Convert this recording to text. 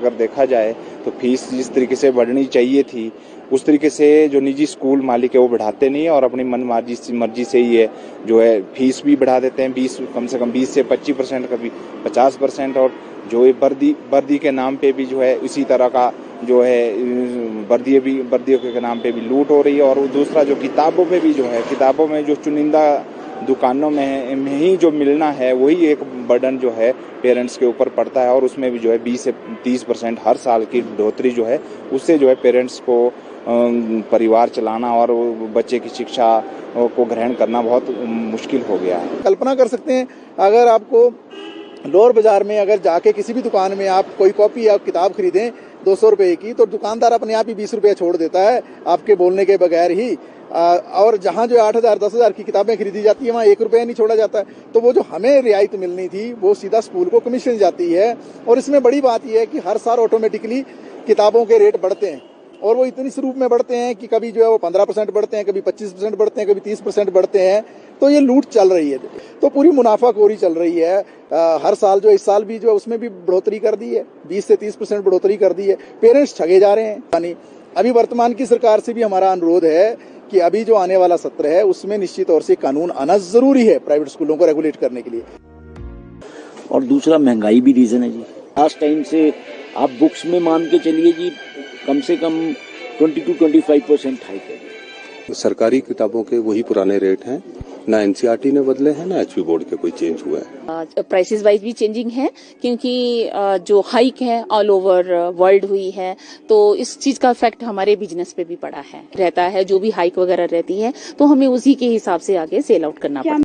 अगर देखा जाए तो फीस जिस तरीके से बढ़नी चाहिए थी उस तरीके से जो निजी स्कूल मालिक है वो बढ़ाते नहीं है और अपनी मर्जी से ही है जो है फीस भी बढ़ा देते हैं 20 कम से कम 20 से 25%, कभी 50%। और जो ये वर्दी के नाम पे भी जो है इसी तरह का जो है वर्दियों के नाम पे भी लूट हो रही है। और दूसरा जो किताबों पे भी जो है, किताबों में जो चुनिंदा दुकानों में ही जो मिलना है वही एक बर्डन जो है पेरेंट्स के ऊपर पड़ता है। और उसमें भी जो है 20 से 30% हर साल की बढ़ोतरी जो है उससे जो है पेरेंट्स को परिवार चलाना और बच्चे की शिक्षा को ग्रहण करना बहुत मुश्किल हो गया है। कल्पना कर सकते हैं, अगर आपको लोअर बाजार में अगर जाके किसी भी दुकान में आप कोई कॉपी या किताब खरीदें 200 रुपए की, तो दुकानदार अपने आप ही 20 रुपए छोड़ देता है आपके बोलने के बगैर ही। और जहां जो 8,000 10,000 की किताबें खरीदी जाती है वहां 1 रुपया नहीं छोड़ा जाता है। तो वो जो हमें रियायत मिलनी थी वो सीधा स्कूल को कमीशन जाती है। और इसमें बड़ी बात यह है कि हर साल ऑटोमेटिकली किताबों के रेट बढ़ते हैं और वो इतनी स्वरूप में बढ़ते हैं कि कभी जो है वो 15% बढ़ते हैं, कभी 25% बढ़ते हैं, कभी 30% बढ़ते हैं। तो ये लूट चल रही है, तो पूरी मुनाफाखोरी चल रही है। हर साल जो इस साल भी जो है उसमें भी बढ़ोतरी कर दी है, 20 से 30% बढ़ोतरी कर दी है। पेरेंट्स ठगे जा रहे हैं। यानी अभी वर्तमान की सरकार से भी हमारा अनुरोध है कि अभी जो आने वाला सत्र है उसमें निश्चित तौर से कानून आना जरूरी है प्राइवेट स्कूलों को रेगुलेट करने के लिए। और दूसरा महंगाई भी रीजन है जी। लास्ट टाइम से आप बुक्स में मान के चलिए जी कम से कम 20 to 25% हाइक है। सरकारी किताबों के वही पुराने रेट हैं, ना एनसीईआरटी ने बदले हैं ना एचपी बोर्ड के कोई चेंज हुआ है। प्राइसेस वाइज भी चेंजिंग है क्योंकि जो हाइक है ऑल ओवर वर्ल्ड हुई है, तो इस चीज का इफेक्ट हमारे बिजनेस पे भी पड़ा है रहता है। जो भी हाइक वगैरह रहती है तो हमें उसी के हिसाब से आगे सेल आउट करना पड़ता है।